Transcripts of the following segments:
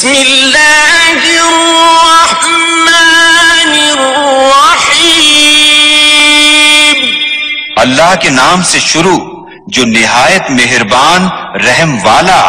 بسم اللہ الرحمن الرحیم، اللہ کے نام سے شروع جو نہایت مہربان رحم والا۔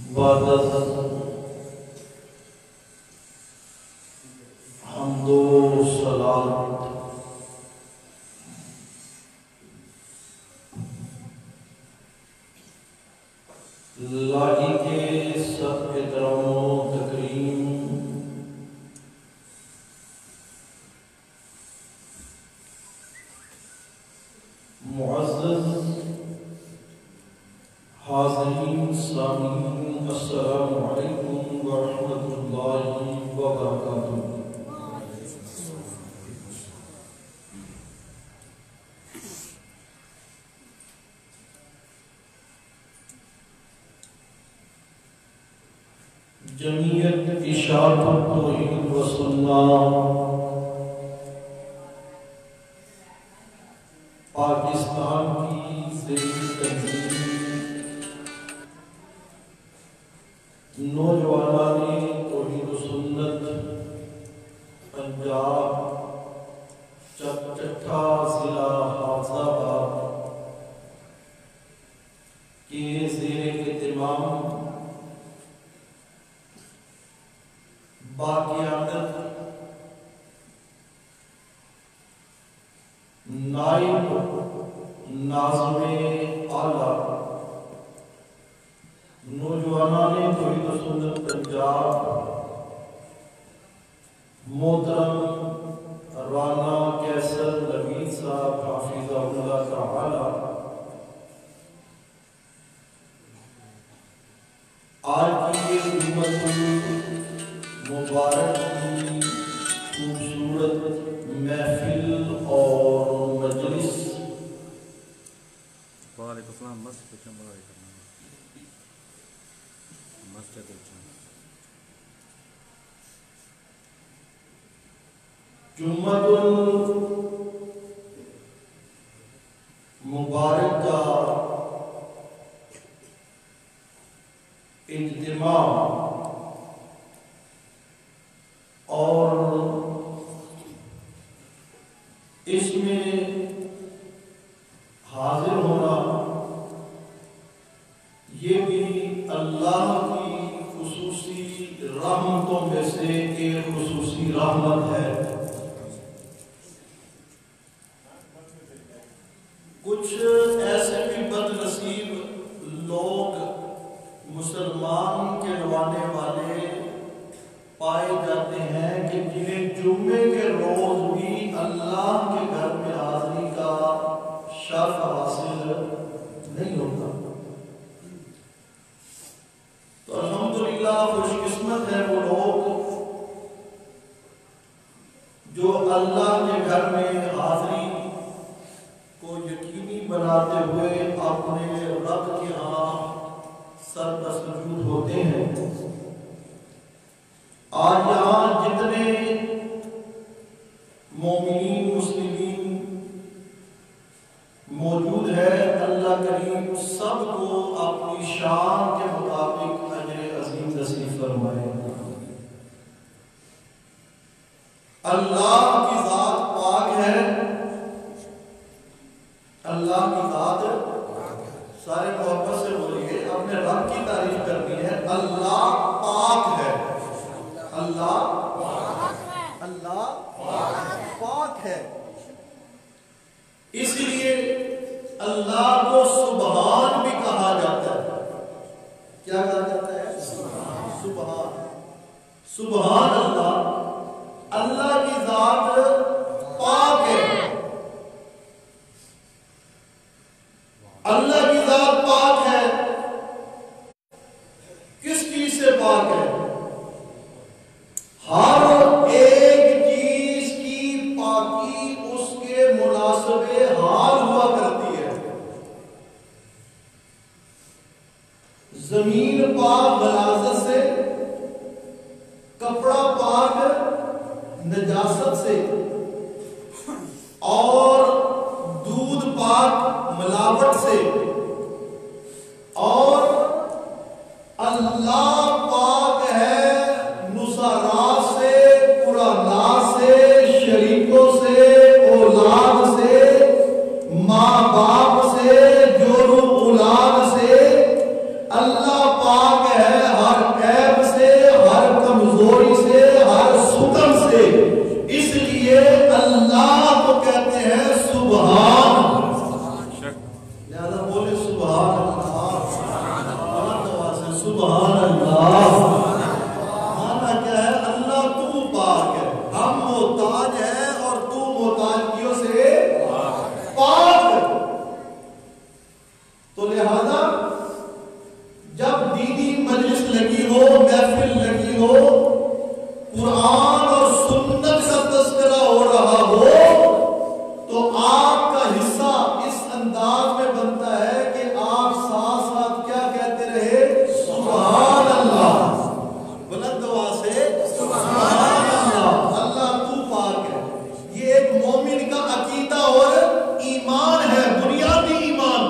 حمد و صلات لائق سب احترام و تکریم معزز حاضرین سامعین، السلام علیکم ورحمۃ اللہ وبرکاتہ۔ جمعیت اشاعت التوحید و سنہ پاکستان کی ذیلی تنظیم نوجوانان توحید و سنت پنجاب چٹھا ضلع حافظ آباد کے زیر اہتمام باقیادت نائب ناظم اعلیٰ نوجوانان توحید و سنت پنجاب محترم رانا کیسر نوید صاحب حافظہ اللہ تعالی، آج کی یہ جمعۃ مبارک کی خوبصورت محفل اور مجلس جمعۃ مبارک کا اجتماع اور اس میں حاضر ہونا یہ بھی اللہ کی خصوصی رحمتوں میں سے ایک خصوصی رحمت ہے۔ کچھ ایسے بھی بد نصیب لوگ مسلمان کہلوانے والے پائے جاتے ہیں کہ جنہیں جمعے کے روز بھی اللہ کے گھر میں حاضری کا شرف حاصل نہیں ہوتا۔ تو الحمدللہ خوش قسمت ہے وہ لوگ جو اللہ کے گھر میں حاضری کو یقینی بناتے ہوئے اپنے رب کے ہاں سر بسجود ہوتے ہیں۔ آج یہاں جتنے مومنین مسلمین موجود ہے، اللہ کریم سب کو اپنی شان کے مطابق اجر عظیم نصیب فرمائے۔ اللہ کی ذات پاک ہے، اللہ کی ذات سارے محبت سے بولیے، اپنے رب کی تعریف کرنی ہے۔ اللہ پاک ہے، اللہ پاک ہے، اس لیے اللہ کو سبحان بھی کہا جاتا ہے۔ کیا کہا جاتا ہے؟ سبحان، سبحان اللہ۔ اللہ کی ذات پاک ہے، اللہ کی ذات پاک ہے۔ کس چیز سے پاک ہے؟ ہر ایک چیز کی پاکی اس کے مناسب حال ہوا کرتی ہے۔ زمین پاک غلاظت سے، کپڑا پاک نجاست سے، اور دودھ پاک ملاوٹ سے، اور اللہ پاک ہے نصارات سے، قرآنات سے، شریکوں سے، اولاد سے، ماں باپ سے، جور اولاد سے۔ اللہ پاک ہے سبحان اللہ. مانا کیا ہے؟ اللہ تو پاک ہے، ہم محتاج ہیں اور تو محتاجیوں سے پاک. تو لہذا جب دینی مجلس لگی ہو، محفل لگی ہو، قرآن اور سنت کا تذکرہ ہو رہا ہو، تو آپ کا حصہ اس انداز میں بنتا ہے کہ آپ ساتھ ساتھ کیا کہتے رہے؟ سبحان اللہ. بلند آواز سے سبحان اللہ. اللہ تو پاک ہے. یہ ایک مومن کا عقیدہ اور ایمان ہے، بنیادی ایمان.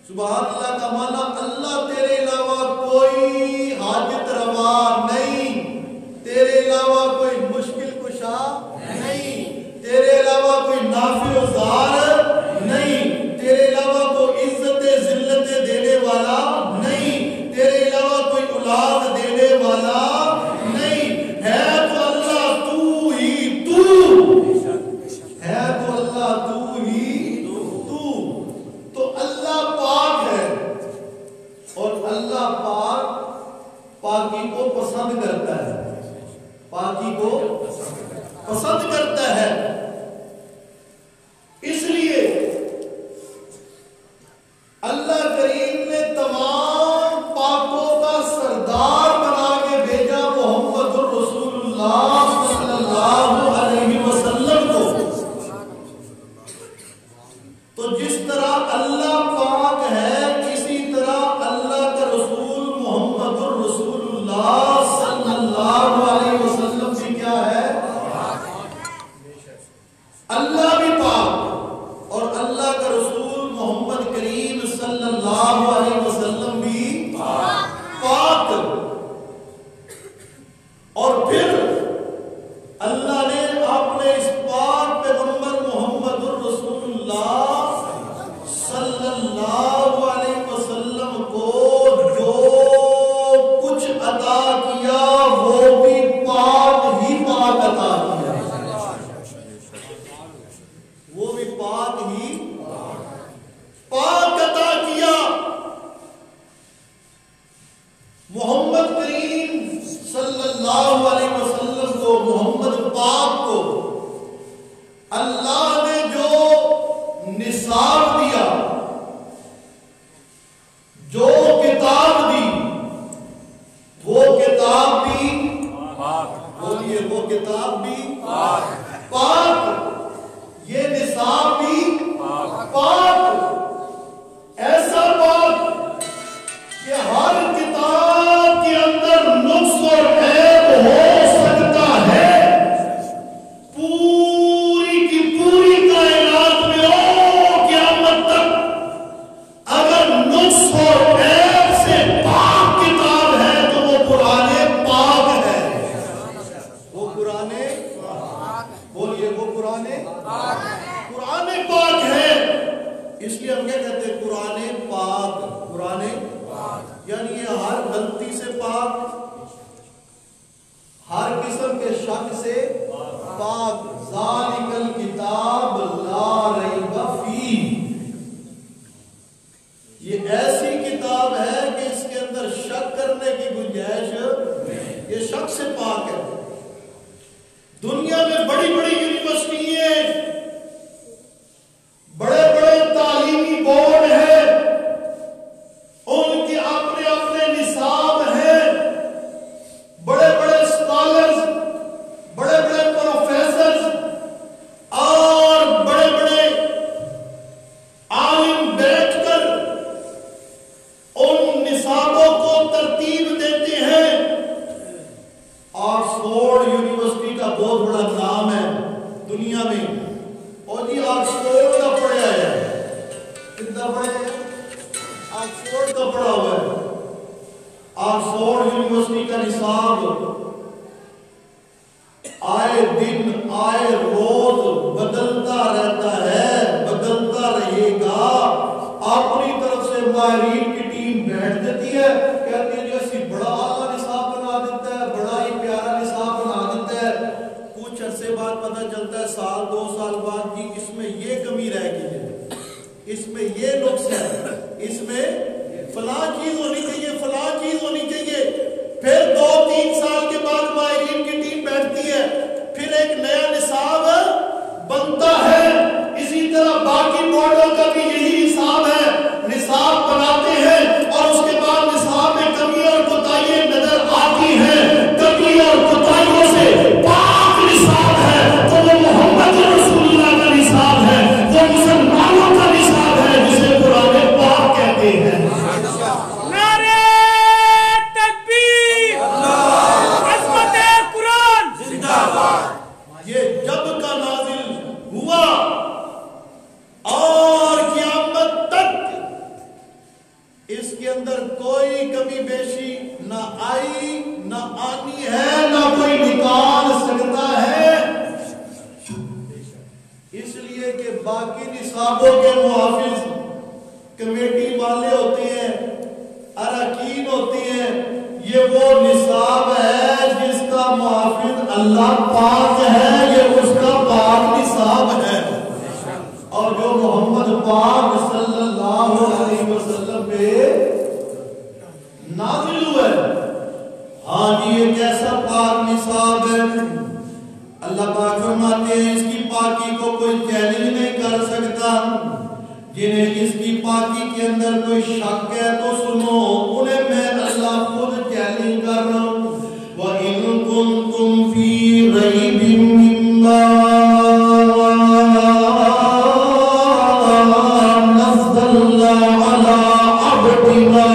سبحان اللہ کا معنی اللہ تیرے علاوہ کوئی حاجت روا نہیں، تیرے علاوہ کوئی مشکل کشا نہیں، تیرے علاوہ کوئی نافع و ضار نہیں، تیرے علاوہ کوئی عزت ذلت دینے والا نہیں، تیرے علاوہ کوئی اولاد دینے والا نہیں. ہے تو اللہ تو ہی تو، ہے تو اللہ تو ہی تو. تو اللہ پاک ہے اور اللہ پاک پاکی کو پسند کرتا ہے، پاکی کو پسند کرتا ہے. اس لیے اللہ کریم نے تمام پاکوں کا سردار بنا کے بھیجا محمد الرسول اللہ صلی اللہ علیہ وسلم کو. تو جس طرح اللہ پاک ہے، اسی طرح اللہ کا رسول محمد الرسول اللہ صلی اللہ علیہ وسلم بھی کیا ہے؟ اللہ بھی پاک اور اللہ کا رسول محمد کریم صلی اللہ علیہ وسلم بھی پاک. اور پھر اللہ نے اپنے اس پاک پیغمبر محمد الرسول اللہ صلی اللہ علیہ وسلم کو جو کچھ عطا کیا وہ بھی پاک ہی پاک عطا کیا، وہ بھی پاک ہی پاک عطا کیا. محمد کریم صلی اللہ علیہ وسلم کو، محمد پاک کو اللہ نے جو نصاب دیا، جو کتاب دی، وہ کتاب بھی بولیے، وہ کتاب بھی پاک، یہ نصاب بھی پاک. ایسا پاک کہ ہر کتاب کے اندر نقص اور عیب ہو سکتا ہے. پوری کی پوری کائنات میں ہو قیامت تک اگر نقص اور عیب سے پاک کتاب ہے تو وہ قرآن پاک ہے. وہ قرآن بولیے، وہ قرآن پاک ہے. اس لیے ہم کیا کہتے ہیں؟ قرآن پاک. قرآن یعنی یہ ہر غلطی سے پاک، ہر قسم کے شک سے پاک. ذالک الکتاب لا ریب فیہ، یہ ایسی کتاب ہے کہ اس کے اندر شک کرنے کی گنجائش، یہ شک سے پاک ہے. دنیا میں بڑی بڑی یونیورسٹیاں، بڑے بڑے تعلیمی بورڈ ہیں، ان کے اپنے اپنے نصاب ہیں. بڑے بڑے اسکالرز، بڑے بڑے پروفیسرز اور بڑے بڑے عالم بیٹھ کر ان نصابوں کو ترتیب دیتے ہیں. آکسفورڈ یونیورسٹی کا بہت بڑا نام ہے دنیا میں، اور یہ آکسفورڈ کا پڑھا ہے. کتنا پڑھا ہے؟ آکسفورڈ کا پڑھا ہوا ہے. آکسفورڈ یونیورسٹی کا نصاب آئے دن آئے روز بدلتا رہتا ہے، بدلتا رہے گا. اپنی طرف سے ماہرین کی ٹیم بیٹھ دیتی ہے، کہتی ہے جیسی بڑا اعلیٰ نصاب بنا دیتا ہے، بڑا ہی پیارا نصاب بنا دیتا ہے. کچھ عرصے بعد پتہ چلتا ہے، سال دو سال بعد کی اس میں یہ کمی رہ گئی ہے، اس میں یہ نقص ہے، اس میں فلاں چیز ہونی چاہیے، فلاں کوئی کمی بیشی نہ آئی نہ آنی ہے نہ کوئی نکال سکتا ہے، اس لیے کہ باقی نصابوں کے محافظ کمیٹی والے ہوتے ہیں، اراکین ہوتی ہیں، یہ وہ نصاب ہے جس کا محافظ اللہ پاک ہے، یہ اس کا پاک نصاب ہے، اور جو محمد پاک صلی اللہ علیہ وسلم پہ نازل ہوا ہے، ہاں جی یہ کیسا پاک نصاب ہے؟ اللہ پاک فرماتے ہیں اس کی پاکی کو کوئی چیلنج نہیں کر سکتا، جنہیں اس کی پاکی کے اندر کوئی شک ہے تو سنو، انہیں میں اللہ خود چیلنج کر رہا ہوں۔ وَإِن كُنتُمْ فِي رَيْبٍ مِّمَّا نَزَّلْنَا عَلَىٰ عَبْدِنَا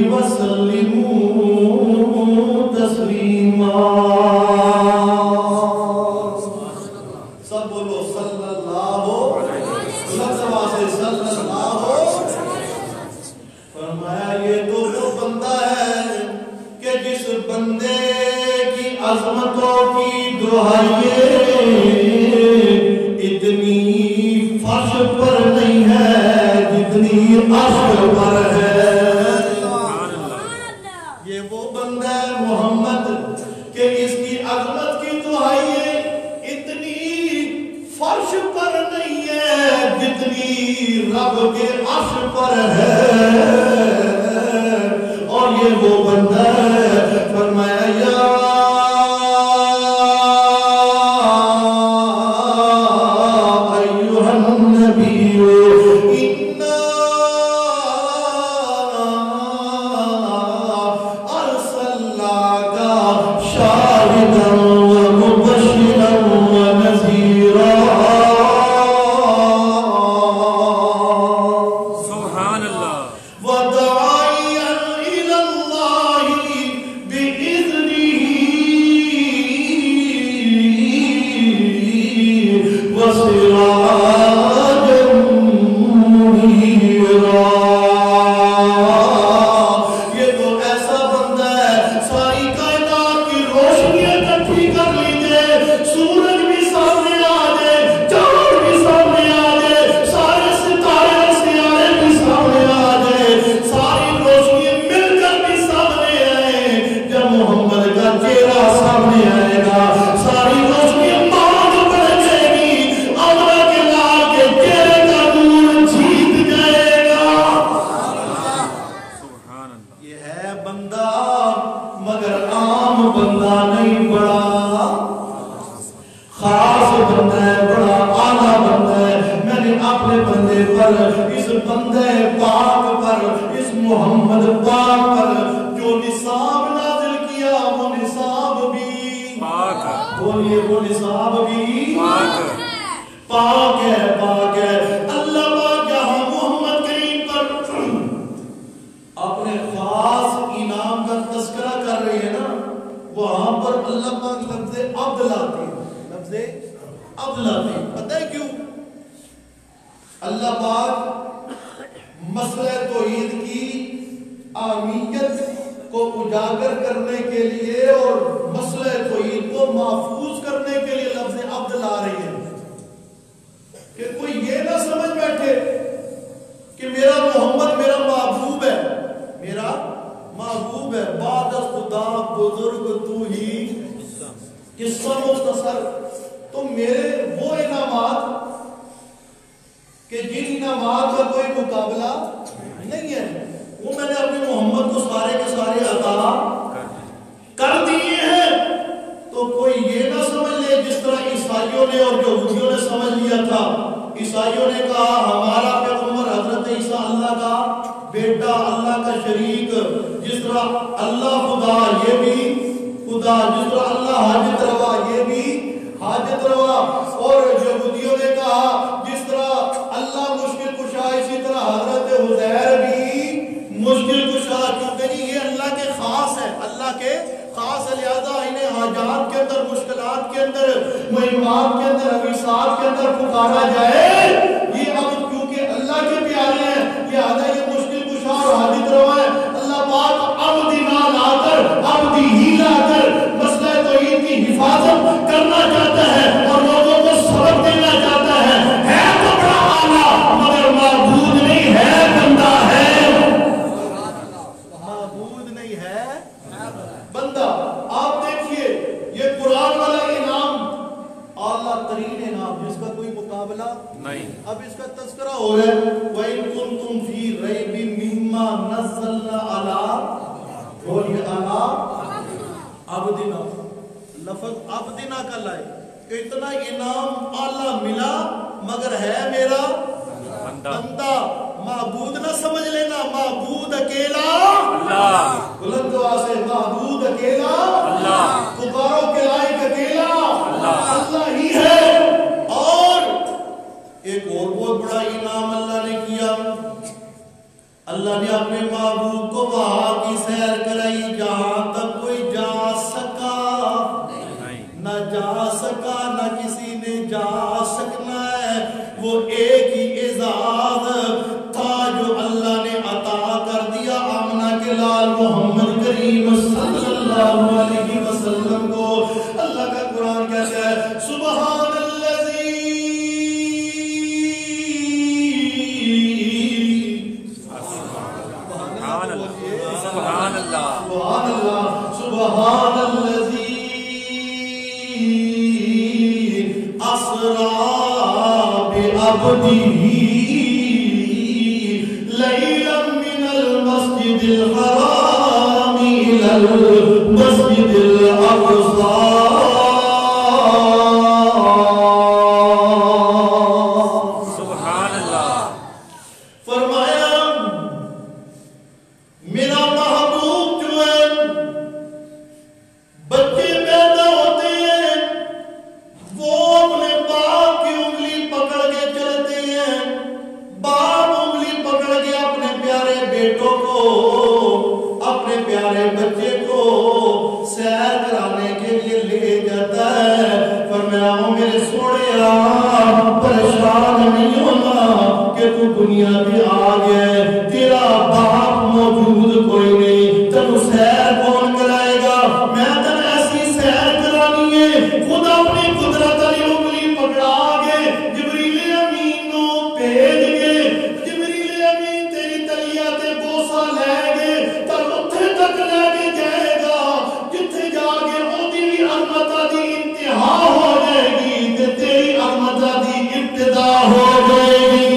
وسلم بندہ ہے کہ جس بندے کی عظمتوں کی دہائییں اتنی فرش پر نہیں ہے جتنی عرش پر ہے. یہ وہ بندہ ہے محمد کہ اس کی عظمت کی دہائییں اتنی فرش پر نہیں ہے جتنی رب کے عرش پر ہے. اور یہ وہ بندہ ہے فرمایا یا ایھا النبی انا ارسلناک شاہدا ومبشرا ونذیرا. سبحان اللہ. وداعيا إلى الله بإذنه وسراجا منيرا. یہ تو ایسا بندہ ہے ساری کائنات کی روشنیاں اکٹھی کر لیجئے، سورج بھی سامنے آ جائے، چاند بھی سامنے آ جائے، سارے ستارے سیارے بھی سامنے آ جائے، ساری روشنی مل کر بھی سامنے آئے. جب محمد کا چہرہ سامنے آئے گا ساری روشنی مانگ پڑ جائے گی، اللہ کے لال کے چہرے کا نور جیت جائے گا. سبحان اللہ. یہ ہے بندہ مگر عام بندہ نہیں، بڑا خاص بندہ ہے، بڑا اعلیٰ بندہ ہے. میں نے اپنے بندے پر، اس بندے پاک پر، اس محمد پاک پر جو نصاب نازل کیا وہ نصاب بھی پاک ہے. بولیے وہ نصاب بھی پاک ہے. پاک ہے. پاک ہے. اللہ پاک یہاں محمد کریم پر اپنے خاص انعام کا تذکرہ کر رہی ہے نا، وہاں پر اللہ پاک لفظ عبد لاتے ہیں. لفظ عبد لاتے ہیں. پتہ ہے کیوں؟ اللہ پاک مسئلہ توحید کی اہمیت کو اجاگر کرنے کے لیے اور مسئلہ توحید کو محفوظ کرنے کے لیے لفظ عبد لا رہی ہے کہ کوئی یہ نہ سمجھ بیٹھے کہ میرا محمد میرا محبوب ہے، میرا محبوب ہے، بعد از خدا بزرگ تو ہی قصہ مختصر. تو میرے وہ انعامات کہ جن انعامات کا کوئی مقابلہ نہیں ہے وہ میں نے اپنے محمد کو سارے کے سارے عطا کر دیے ہیں. تو کوئی یہ نہ سمجھ لے جس طرح عیسائیوں نے اور یہودیوں نے سمجھ لیا تھا. عیسائیوں نے کہا ہمارا پیغمبر حضرت عیسیٰ اللہ کا بیٹا، اللہ کا شریک، جس طرح اللہ خدا یہ بھی خدا، جس طرح اللہ حاجت روا یہ بھی حاجت روا. اور یہودیوں نے کہا جس طرح اللہ مشکل کشا اسی طرح حضرت عزیر بھی مشکل کشا، کیونکہ جی یہ اللہ کے خاص ہے، اللہ کے خاص، لہذا انہیں حاجات کے اندر، مشکلات کے اندر، مہمات کے اندر، حویثات کے اندر پکارا جائے. یہ اب کیونکہ اللہ کے پیارے ہیں لہذا یہ مشکل کشا اور حاجت روا ہے. اللہ پاک عبدی نہ لا کر، عبدی ہی لا کر مسئلہ توحید کی حفاظت کرنا چاہتا ہے اور لوگوں کو سبق دینا چاہتا ہے تو بڑا اعلیٰ مگر معبود نہیں ہے، بندہ ہے. معبود نہیں ہے، بندہ. آپ دیکھیے یہ قرآن والا انعام اعلیٰ ترین انعام جس کا کوئی مقابلہ نہیں. اب اس کا تذکرہ ہو رہا ہے وَإِن كُنتُمْ فِي رَيْبٍ مِّمَّا نَزَّلْنَا عَلَىٰ، بولیے عَلَىٰ عَبْدِنَا. لفظ عبدنا کا لائے کہ اتنا انعام اعلیٰ ملا مگر ہے میرا بندہ. معبود نہ سمجھ لینا، معبود اکیلا اللہ. بلند دعا سے معبود اکیلا اللہ. پکارو کے لائق اکیلا اللہ. اللہ ہی ہے. اور ایک اور بہت بڑا انعام اللہ نے کیا، اللہ نے اپنے محبوب کو وہاں کی سیر کرائی جہاں تک کوئی جا سکا نہ جا سکا، نہ کسی نے جا سکنا ہے. وہ ایک ہی اعزاز تھا جو اللہ نے عطا کر دیا آمنہ کے لال محمد کریم صلی اللہ علیہ وسلم کو اللہ کا قرآن کہتا ہے سبحان الذی سبحان اللہ سبحان اللہ سبحان الذی اسرا بعبدہ لیلا من المسجد الحرام الى المسجد الاقصى سبحان اللہ فرمایا میرا محبوب جو ہے بچے پیدا ہوتے ہیں وہ اپنے باپ کی انگلی پکڑ کے چلتے ہیں باپ انگلی پکڑ کے اپنے پیارے بیٹوں کو اپنے پیارے بچے کو سیر کرانے کے لیے لے جاتا ہے فرمایا میرے سوڑیا پریشان نہیں ہونا کہ تو دنیا میں آ گئے تیرا باپ موجود کوئی نہیں تم سیر کون کرائے گا میں تم ایسی سیر کرانی ہے خود اپنی قدرت علی انگلی پکڑا گے جبریل امین کو بھیج گے جبریل امین تیری تلیا تے بوسا لے گے تر اتھے تک لے کے جائے گا جتھے جا کے اودی بھی عظمت دی انتہا ہو جائے گی تے تیری عظمت دی ابتدا ہو جائے گی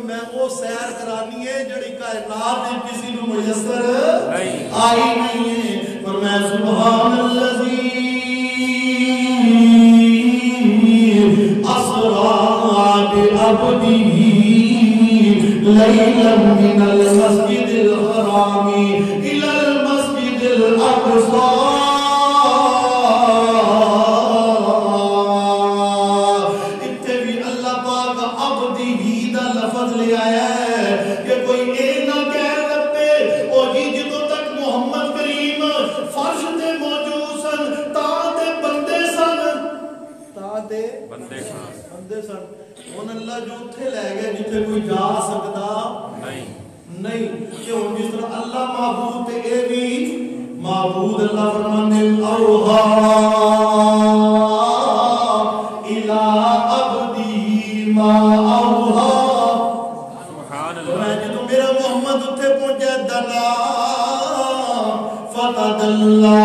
میں وہ سیر کرانی ہے جڑی کائنات میں کسی نو میسر آئی نہیں ہے پر میں سبحان الذی اسرا بعبدہ لیلا من المسجد الحرام الى المسجد الاقصى اللہ جو اتھے لے گئے جتھے کوئی جا سکتا نہیں کہ ہن جس طرح اللہ معبود تے اے بھی معبود اللہ فرماندے اوہا الی عبدی ما اوہا سبحان اللہ میں جدوں میرا محمد اتھے پہنچے دنا فتدلّا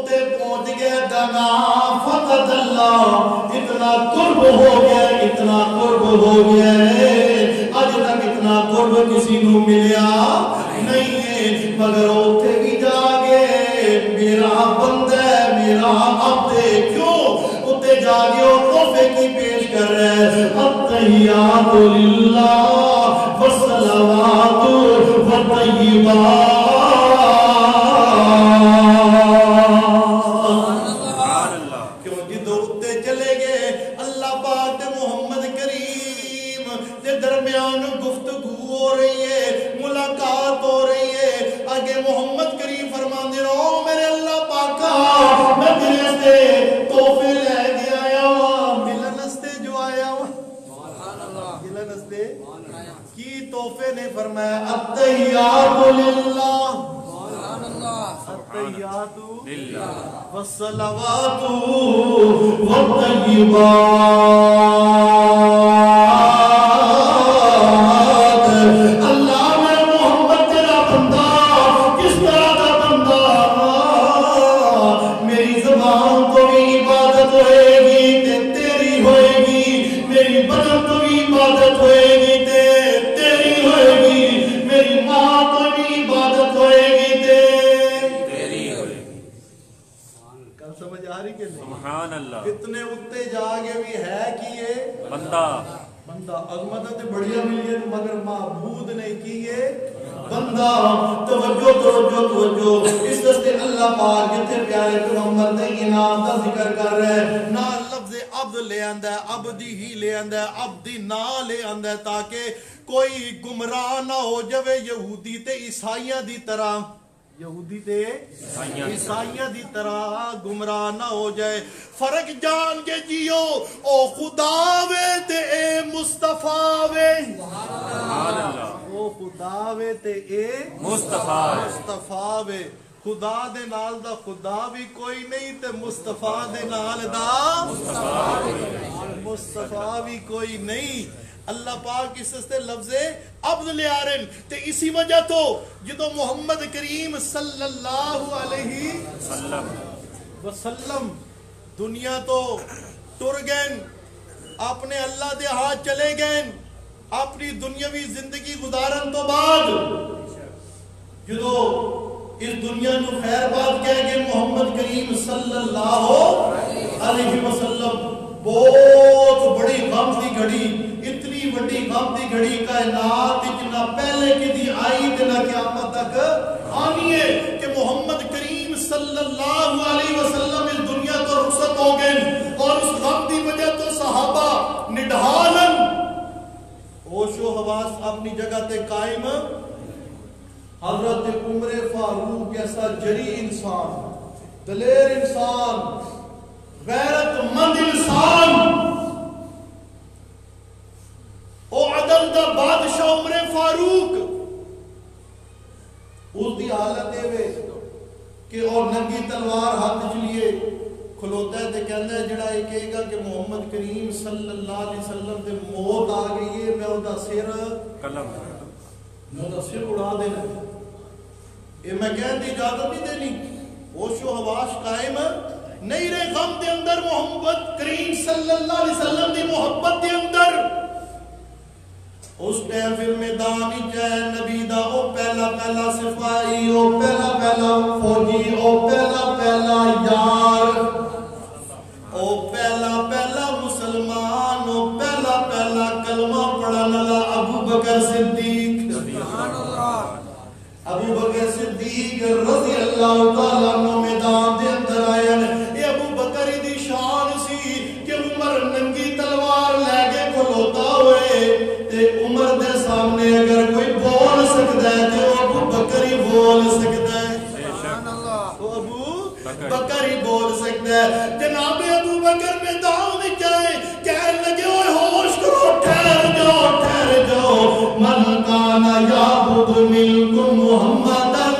بدن عبادت ہوئے گی تے تیری ہوئے گی، میری ماں تو بھی عبادت ہوئے گی تے تیری ہوئے گی۔ کل سمجھ آ رہی کہ نہیں؟ سبحان اللہ۔ اتنے اتے جا کے بھی ہے کہ یہ بندہ بندہ عظمت تے بڑیا ملی مگر معبود نہیں کیے بندہ۔ توجہ توجہ توجہ، اس دستے اللہ پاک جتنے پیارے پیغمبر نے انعام دا ذکر کر رہے ہیں، نہ لفظ عبد لے آندا ہے، عبدی ہی لے آندا ہے، عبدی نہ لے آندا ہے تاکہ کوئی گمراہ نہ ہو جاوے یہودی تے عیسائیاں دی طرح، یہودی تے عیسائیاں دی طرح گمراہ نہ ہو جائے۔ فرق جان کے جیو، او خدا وے تے اے مصطفیٰ وے، سبحان اللہ۔ او خدا وے تے اے مصطفیٰ وے۔ خدا دے نال دا خدا بھی کوئی نہیں تے مصطفیٰ دے نال دا مصطفیٰ بھی کوئی نہیں۔ اللہ پاک اس سے لفظ عبد لے آ رہے ہیں تے اسی وجہ تو جدو محمد کریم صلی اللہ علیہ وسلم دنیا تو ٹر گئے، اپنے اللہ دے ہاتھ چلے گئے، اپنی دنیاوی زندگی گزارن تو بعد جدو اس دنیا نو خیر بات کہہ گئے محمد کریم صلی اللہ علیہ وسلم، بہت بڑی غم دی گھڑی، اتنی بڑی غم دی گھڑی کائنات نہ پہلے کی دی آئی تے نہ قیامت تک آنی ہے کہ محمد کریم صلی اللہ علیہ وسلم اس دنیا تو رخصت ہو گئے، اور اس غم دی وجہ تو صحابہ نڈھالن ہوش و حواس اپنی جگہ تے قائم۔ حضرت عمر فاروق ایسا جری انسان، دلیر انسان، غیرت مند انسان، او عدل دا بادشاہ عمر فاروق، اس دی حالت دے وے کہ اور ننگی تلوار ہاتھ چ لیے کھلوتا ہے تے کہندا ہے جڑا یہ کہے گا کہ محمد کریم صلی اللہ علیہ وسلم تے موت آ گئی ہے، میں او دا سر قلم اڑا دینا، یہ میں کہنے دی اجازت نہیں دینی۔ ہوش و حواس قائم نہیں رہے غم دے اندر، محمد کریم صلی اللہ علیہ وسلم دی محبت دے اندر۔ اس ٹائم پھر میدان جائے نبی دا او پہلا پہلا سپاہی، او پہلا پہلا فوجی، او پہلا پہلا یار، او پہلا پہلا مسلمان، او پہلا پہلا کلمہ پڑھن والا ابو بکر صدیق، ابو بکر صدیق رضی اللہ تعالیٰ عنہ میدان دے اندر آئے ہیں۔ یہ ابو بکر دی شان سی کہ عمر ننگی تلوار لے کے کھلوتا ہوئے تے عمر دے سامنے اگر کوئی بول سکتا ہے تے وہ ابو بکر ہی بول سکتا ہے، وہ ابو بکر ہی بول سکتا ہے۔ جناب ابو بکر میدان میں جائے کہنے لگے اوے ہوش کرو، ٹھہر جاؤ، من کان یعبد منکم محمدن،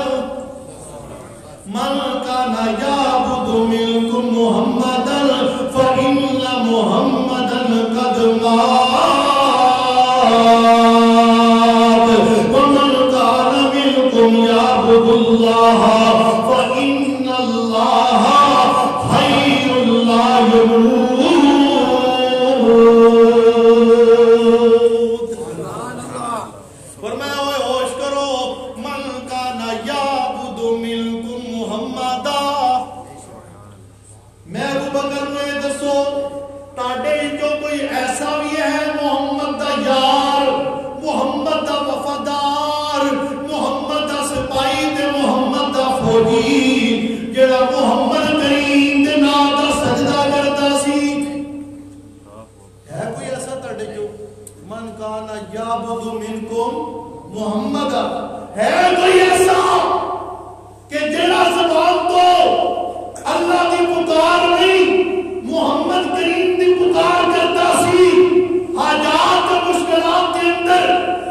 من کان یعبد منکم محمدن فإن محمدن قد مات، ومن کان منکم یعبد اللہ فإن اللہ حی لا یموت۔ فرمایا ہوئے ہوش کرو، من کان یعبد منکم محمدا، میں ابو بکر نے دسو تاڑے جو کوئی ایسا بھی ہے محمد دا یار، محمد دا وفادار، محمد دا سپاہی تے محمد دا فوجی، جڑا محمد کریم دے نام دا سجدہ کرتا سی، ہے کوئی ایسا تاڑے جو من کان یعبد منکم محمد، ہے کوئی ایسا کہ جڑا زبان تو اللہ کی پکار نہیں محمد کریم کی پکار کرتا سی، حاجات و مشکلات کے اندر،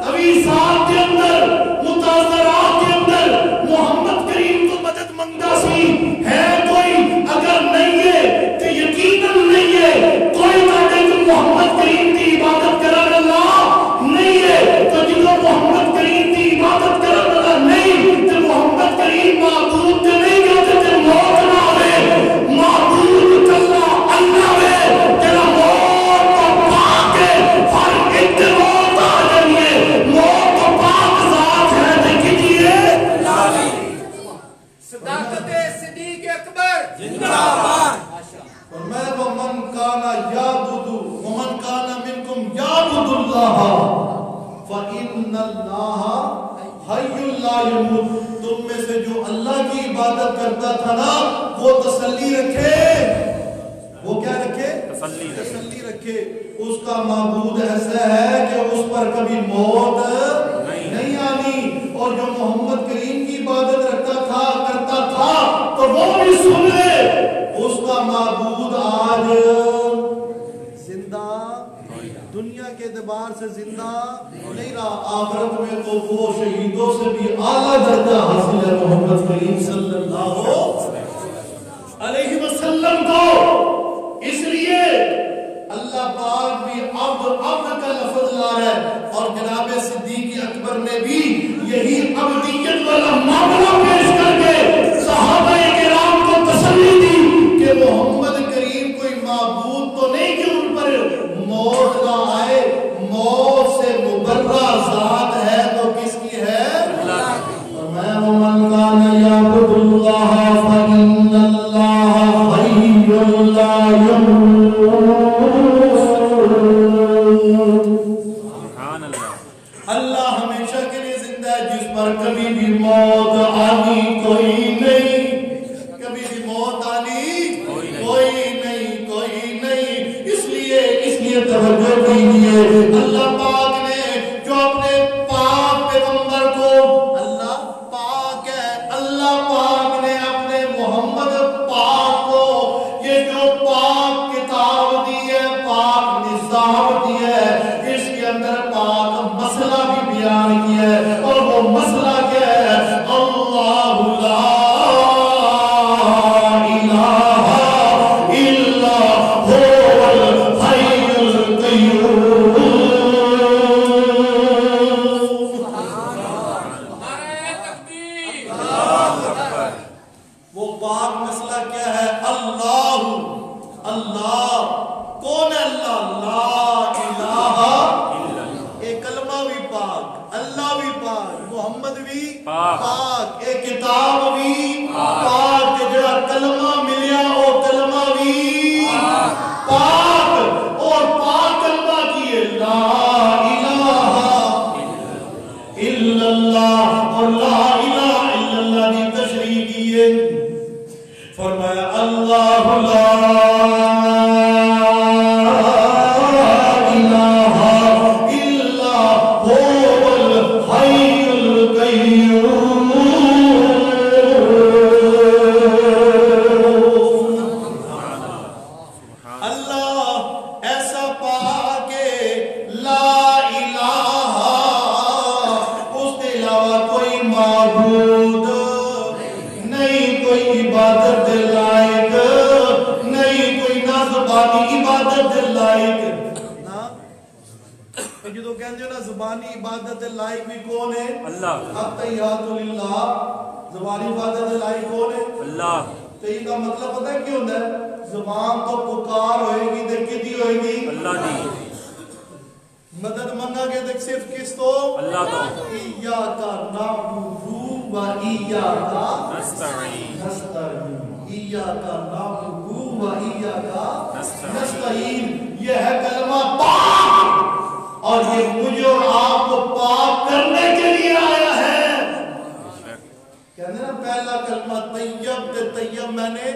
عویصات کے اندر، متاثرات کے اندر محمد کریم کو مدد منگتا سی، ہے کوئی؟ اگر نہیں ہے تو یقیناً نہیں ہے کوئی کہتے کہ محمد کریم کی عبادت کرنے اللہ نہیں ہے، تو جدو محمد کریم کی عبادت کرنے والا نہیں تو محمد کریم معبود نہیں کہتے تو موت نہ ہوئے، معبود اللہ اللہ ہے، اللَّهَ فَإِنَّ اللَّهَ حَيٌّ لَا يَمُوتُ. تم میں سے جو اللہ کی عبادت کرتا تھا نا وہ تسلی رکھے. وہ کیا رکھے؟ تسلی رکھے. اس کا معبود ایسا ہے کہ اس پر کبھی موت نہیں آنی. اور جو محمد کریم کی عبادت کرتا تھا تو وہ بھی سن لے اس کا معبود آج زندہ دنیا کے اعتبار سے زندہ نہیں رہا. آخرت میں تو وہ شہیدوں سے بھی اعلیٰ درجہ حاصل ہے محمد کریم صلی اللہ علیہ وسلم کو. اس لیے اللہ پاک بھی عبد کا لفظ لا ہے. اور جناب صدیق اکبر نے بھی یہی عبدیت والا معاملہ پیش کر کے صحابہ کرام کو تسلی دی کہ محمد کریم کوئی معبود تو نہیں کہ ان پر موت نہ آئے. موت سے مبرہ ذات ہے تو کس کی ہے؟ میں ومن کان یعبد اللہ فإن اللہ حی لا يموت. اللہ ہمیشہ کے لیے زندہ ہے جس پر کبھی بھی موت آنی کوئی نہیں. کبھی بھی موت آنی کوئی نہیں. اس لیے توجہ کیجیے. اللہ پاک نے جو اپنے پاک پیغمبر کو اللہ پاک ہے. اللہ پاک نے اپنے محمد پاک کو یہ جو پاک کتاب دی ہے پاک نظام دی ہے اس کے اندر پاک مسئلہ بھی بیان کیا ہے. اور وہ مسئلہ کیا ہے؟ اللہ لا الہ الا هو الحی القیوم. وہ پاک مسئلہ کیا ہے؟ اللہ کون ہے؟ اللہ لا الہ. ایک کلمہ بھی پاک, اللہ بھی پاک, محمد بھی پاک, ایک کتاب بھی پاک. جڑا کلمہ ملیا وہ کلمہ بھی پاک. اور پاک کلمہ کی لا الہ الا اللہ. اور لا الہ الا اللہ کی تشریح کیے. فرمایا اللہ لا زبانی عبادت لائق بھی کون ہے؟ اللہ. التحیات للہ. زبانی عبادت لائق کون ہے؟ اللہ. تو یہ کا مطلب پتہ ہے کیوں ہوتا ہے؟ زبان تو پکار ہوئے گی تو کدی ہوئے گی اللہ دی. مدد منگا گے تو صرف کس تو اللہ تو. ایاک نعبد و ایاک نستعین. ایاک نعبد و ایاک نستعین. یہ ہے کلمہ پاک اور یہ مجھے اور آپ کو پاک کرنے کے لیے آیا ہے. کہتے ہیں نا پہلا کلمہ طیب تے طیب میں نے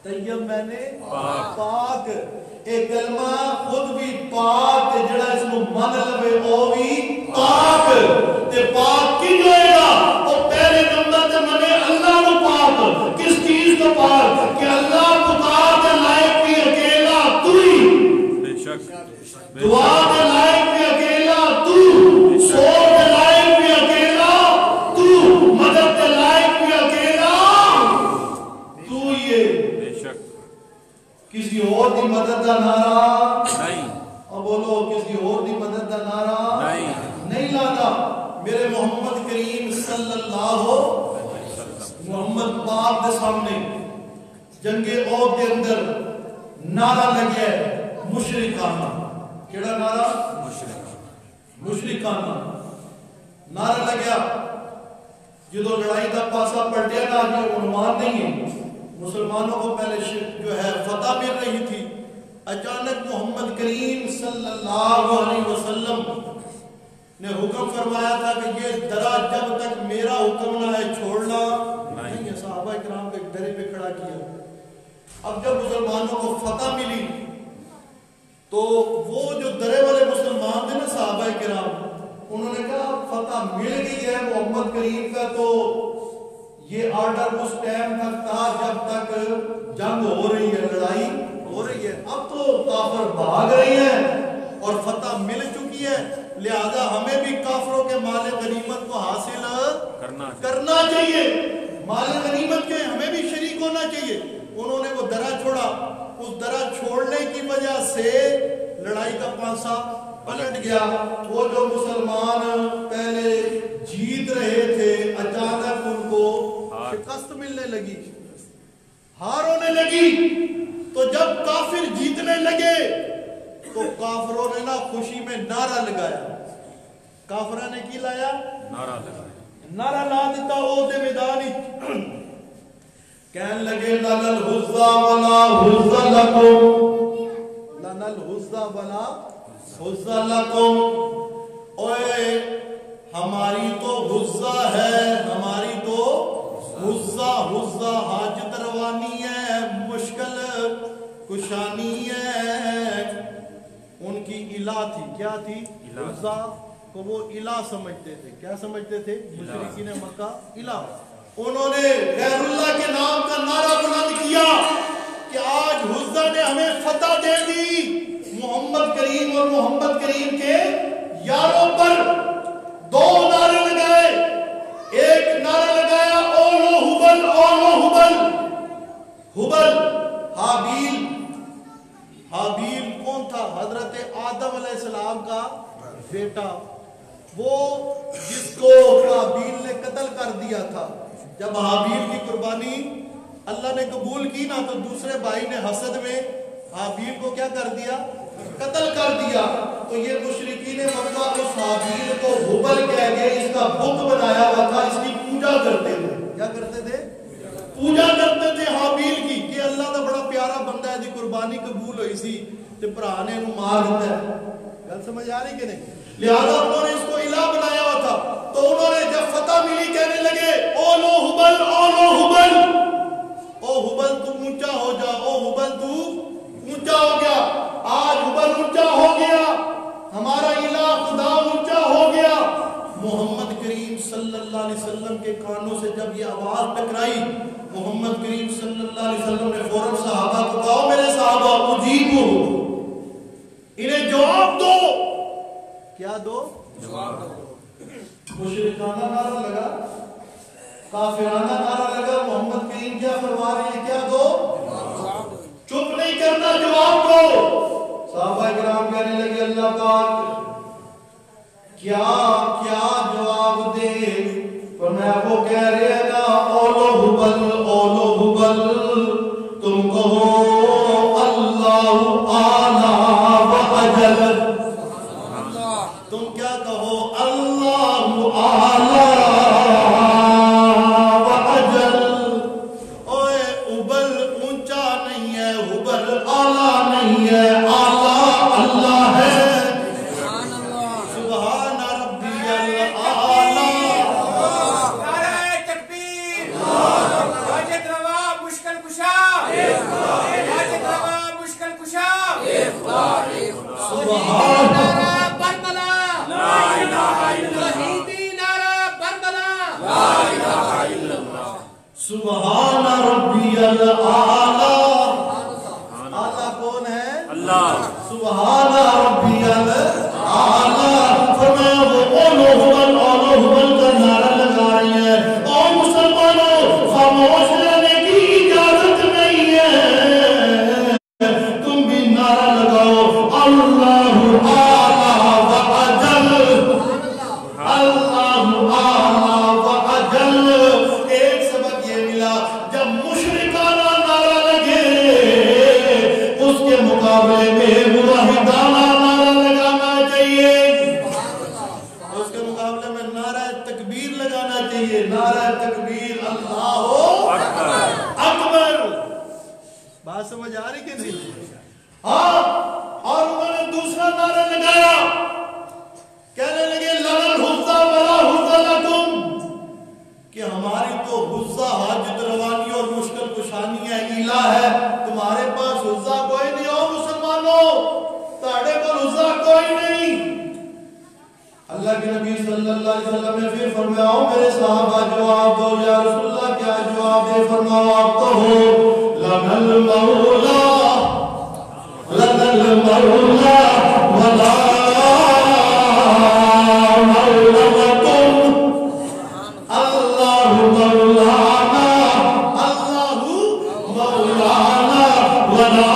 طیب میں نے پاک. ایک کلمہ خود بھی پاک تے جڑا اس کو من لوے او بھی پاک. تے پاک کی ہوئے گا وہ پہلے نمبر تے منے اللہ کو پاک. کس چیز کو پاک؟ کہ اللہ پکار کے لائق بھی اکیلا تو ہی. بے شک دعا کے لائق بھی اکیلا تو. سوچ کے لائق بھی اکیلا تو. مدد کے لائق بھی اکیلا تو. یہ بے شک کسی اور دی مدد کا نعرہ نہیں. اور بولو کسی اور دی مدد کا نعرہ نہیں لانا. میرے محمد کریم صلی اللہ محمد پاک کے سامنے جنگ احد کے اندر نعرہ لگیا مشرکانہ. کیڑا نعرہ؟ مشرکانہ نعرہ لگیا. جدو لڑائی کا پاسا پلٹیا نا جو عنوان نہیں ہے مسلمانوں کو پہلے جو ہے فتح مل رہی تھی اچانک محمد کریم صلی اللہ علیہ وسلم نے حکم فرمایا تھا کہ یہ درا جب تک میرا حکم نہ ہے چھوڑنا نہیں ہے. صحابہ کرام کو ایک درے پہ کھڑا کیا. اب جب مسلمانوں کو فتح ملی تو وہ جو درے والے مسلمان تھے نا صحابہ کرام, انہوں نے کہا فتح مل گئی ہے محمد کریم کا, تو یہ آرڈر اس ٹائم تک تھا جب تک جنگ ہو رہی ہے, لڑائی ہو رہی ہے. اب تو کافر بھاگ رہی ہیں اور فتح مل چکی ہے, لہذا ہمیں بھی کافروں کے مال غنیمت کو حاصل کرنا چاہیے. مال غنیمت کے ہمیں بھی شریک ہونا چاہیے. انہوں نے وہ درہ چھوڑا. اس درہ چھوڑنے کی وجہ سے لڑائی کا پانسا پلٹ گیا. وہ جو مسلمان پہلے جیت رہے تھے اچانک ان کو شکست ملنے لگی, ہار ہونے لگی. تو جب کافر جیتنے لگے تو کافروں نے نا خوشی میں نعرہ لگایا. کافروں نے کی لایا؟ نعرہ لا دیتا. او دے میدانی کہنے لگے لن الحزا ولا حزا لکم, لن الحزا ولا حزا لکم. اوے ہماری تو حزا ہے, ہماری تو حزا, حزا حاجت روانی ہے, مشکل کشانی ہے. ان کی الہ تھی, کیا تھی؟ حزا کو وہ الہ سمجھتے تھے. کیا سمجھتے تھے مشرکین مکہ؟ الہ. انہوں نے غیر اللہ کے نام کا نعرہ بلند کیا کہ آج حزا نے ہمیں فتح دے دی. محمد کریم اور محمد کریم کے یاروں پر دو نعرے لگائے. ایک نعرہ لگایا اولو حبل, اولو حبل. حبل حابیل. حابیل کون تھا؟ حضرت آدم علیہ السلام کا بیٹا, وہ جس کو حابیل نے قتل کر دیا تھا. جب حابیل کی قربانی اللہ نے قبول کی نا تو دوسرے بھائی نے حسد میں حابیل کو کیا کر دیا؟ قتل کر دیا. تو یہ مشرکین مکہ اس حابیل کو حبل کہہ گئے, اس کا بت بنایا ہوا تھا, اس کی پوجا کرتے تھے. کیا کرتے تھے؟ پوجا کرتے تھے حابیل کی کہ اللہ کا بڑا پیارا بندہ ہے, دی قربانی قبول ہوئی سی تے بھرا نے انہوں مار دیتا ہے. گل سمجھ آ رہی کہ نہیں؟ لہذا انہوں نے اس کو الہ بنایا ہوا تھا. تو انہوں نے جب فتح ملی کہنے لگے اولو حبل, اولو حبل. او حبل تم اونچا ہو جا, او حبل تو اونچا ہو گیا. آج حبل اونچا ہو گیا, ہمارا الہ خدا اونچا ہو گیا. محمد کریم صلی اللہ علیہ وسلم کے کانوں سے جب یہ آواز ٹکرائی, محمد کریم صلی اللہ علیہ وسلم نے فوراً صحابہ کو کہا میرے صحابہ اجیبو, انہیں جواب دو. کیا دو؟ جواب دو. مشرکانہ نعرہ لگا, کافرانہ نعرہ لگا. محمد کریم کیا فرما رہے ہیں؟ کیا دو؟ چپ نہیں کرنا, جواب دو. صحابہ کرام کہنے لگے اللہ پاک کیا کیا جواب دے؟ فرمایا وہ کہہ رہے ہیں نا اولو حبل, اولو حبل. تم کہو اللہ اعلیٰ و اجل. تم کیا کہو؟ اللہ اعلیٰ و اجل. اوے حبل اونچا نہیں ہے, حبل اعلیٰ نہیں ہے, اعلیٰ اللہ ہے. سبحان ربی الاعلی. اعلیٰ کون ہے؟ اللہ. سبحان ربی الاعلی. فرمایا وہ اولو حبل, اولو حبل کا نعرہ لگا رہی ہے. اور مسلمانوں خاموش رہنے کی اجازت نہیں ہے, تم بھی نعرہ لگاؤ اللہ اعلیٰ و اجل, اللہ اعلیٰ و اجل. ایک سبق یہ ملا, جب مشرکانہ نعرہ لگے اس کے مقابلے میں موحدانہ نعرہ لگانا چاہیے. اس کے مقابلے میں نعرہ تکبیر لگانا چاہیے. نعرہ تکبیر اللہ اکبر. بات سمجھ آ رہی کہ نہیں؟ ہاں اللہ کے نبی صلی اللہ علیہ وسلم نے پھر فرمایا میرے صحابہ جواب دو یا رسول اللہ کیا جواب دے فرمایا آپ کہو لنا المولا ولا مولا لكم اللہ مولانا ولا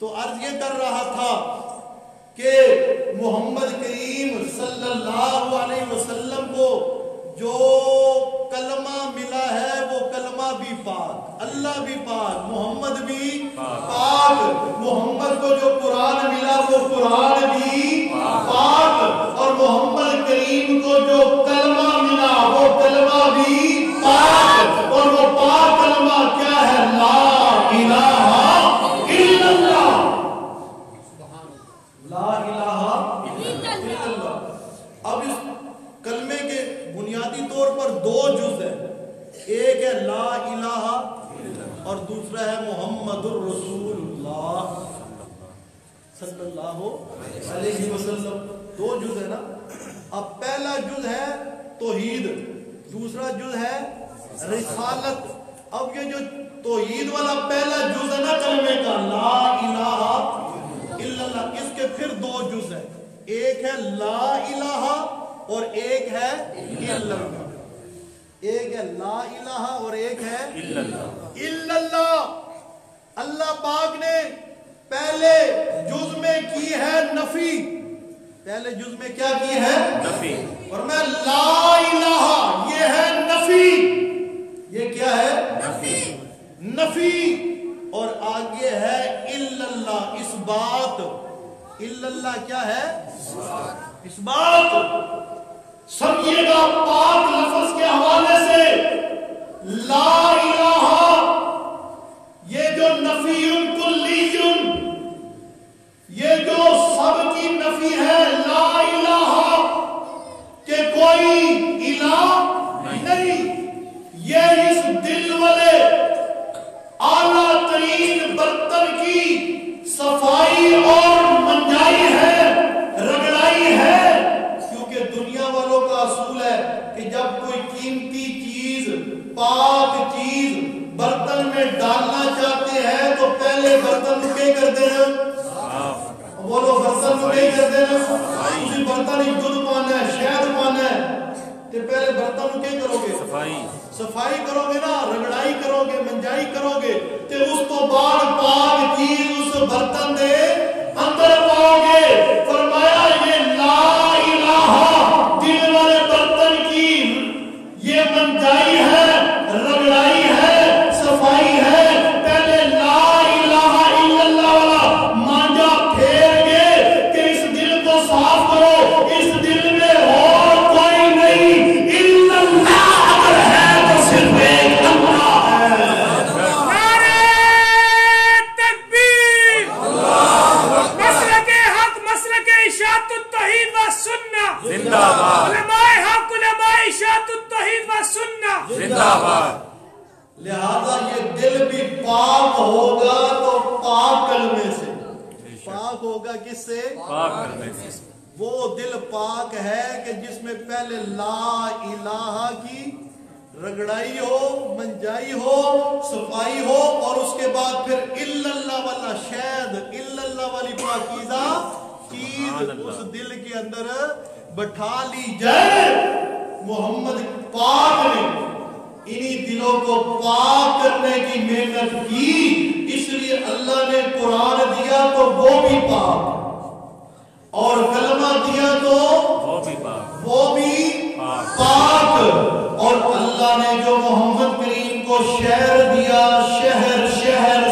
تو عرض یہ کر رہا تھا کہ محمد کریم صلی اللہ علیہ وسلم کو جو کلمہ ملا ہے وہ کلمہ بھی پاک، اللہ بھی پاک، محمد بھی پاک، محمد کو جو قرآن ملا وہ قرآن بھی پاک، اور محمد کریم کو جو کلمہ ملا وہ کلمہ بھی پاک، اور وہ پاک کلمہ کیا ہے؟ لا الہ الا اللہ، لا الہ الا اللہ۔ اب اس کلمے کے بنیادی طور پر دو جز ہیں، ایک ہے لا الہ اور دوسرا ہے محمد الرسول اللہ صلی اللہ علیہ وسلم، دو جز ہے نا۔ اب پہلا جز ہے توحید، دوسرا جز ہے رسالت۔ اب یہ جو توحید والا پہلا جز ہے نا کلمے کا لا الہ الا اللہ، اس کے پھر دو جز ہیں، ایک ہے لا الہ اور ایک ہے الا اللہ، ایک ہے لا الہ اور ایک ہے الا اللہ۔ اللہ پاک نے پہلے جز میں کی ہے نفی، پہلے جز میں کیا کی ہے؟ نفی، اور میں لا الہ یہ ہے نفی، یہ کیا ہے؟ نفی، نفی، اور آگے ہے الا اللہ اس بات، الا اللہ کیا ہے؟ اس بات۔ سمجھیے گا پاک لفظ کے حوالے سے لا الہ یہ جو نفی کلی، یہ جو سب کی نفی ہے لا الہ کہ کوئی الہ نہیں، یہ اس دل والے اعلیٰ ترین برتن کی صفائی اور منجائی ہے، رگڑائی ہے، کیونکہ دنیا والوں کا اصول ہے کہ جب کوئی قیمتی چیز، پاک چیز برتن میں ڈالنا چاہتے ہیں تو پہلے برتن کو کیا کرتے ہیں؟ بولو برتن کو کیا کرتے ہیں؟ اسی برتن ہی دودھ پانا ہے، شہد پانا ہے، تو پہلے برتن کو کیا کرو گے؟ صفائی کرو گے نا، رگڑائی کرو گے، منجائی کرو گے، تو اس کو بعد پاک چیز اس برتن دے اندر پاؤ گے۔ فرمایا یہ لا الہ دل والے برتن کی یہ منجائی ہے، رگڑائی ہے، صفائی ہے، پہلے لا الہ الا اللہ والا مانجا پھیر گے کہ اس دل کو صاف کرو، اس دل میں اور کوئی نہیں الا اللہ اگر ہے تو صرف ایک اللہ ہے۔ نعرہ تکبیر، مسلک حق، مسلک اشاعت التوحید و سنہ زندہ باد، علماء حق، علماء اشاعت التوحید و سنہ زندہ باد۔ لہذا یہ دل بھی پاک ہوگا تو پاک کلمے سے، پاک ہوگا کس سے؟ پاک کرنے سے۔ وہ دل پاک ہے کہ جس میں پہلے لا الہ کی رگڑائی ہو، منجائی ہو، صفائی ہو، اور اس کے بعد پھر الا اللہ والا شہد، الا اللہ والی پاکیزہ چیز اس دل کے اندر بٹھا لی جائے۔ محمد پاک نے انہی دلوں کو پاک کرنے کی محنت کی، اس لیے اللہ نے قرآن دیا تو وہ بھی پاک، اور کلمہ دیا تو وہ بھی پاک، اور اللہ نے جو محمد کریم کو شہر دیا، شہر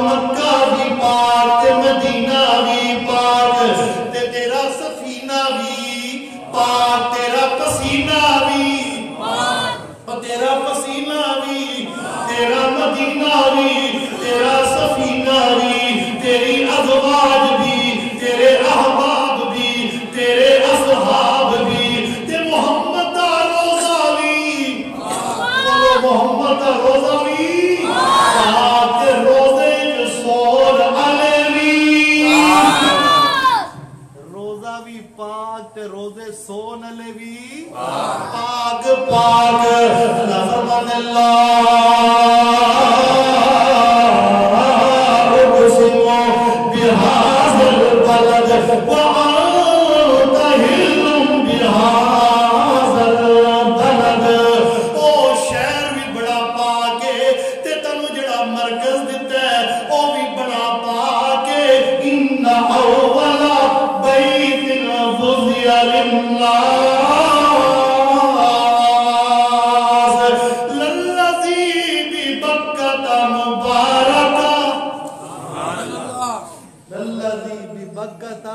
مکہ بھی پاک تے مدینہ بھی پاک تے تیرا سفینہ بھی پاک تیرا پسینہ بھی پاک تیرا پسینہ بھی تیرا مدینہ بھی تیرا سفینہ بھی تیری ازواج بھی تیرے احباب بھی تیرے اصحاب بھی تے محمد دا روزہ بھی بولو محمد دا روزہ بھی پاک تے روزے جو سور علیوی روزہ بھی پاک تے روزے سون علیوی پاک پاک فرمان اللہ اقسم بهذا البلد وأنت حل بهذا البلد او شہر بھی بڑا پاک ہے تے تینوں جڑا مرکز دتا ہے او بھی بڑا پاک ہے ان اول بیت وضع للناس للذی ببکۃ مبارکہ للذی ببکۃ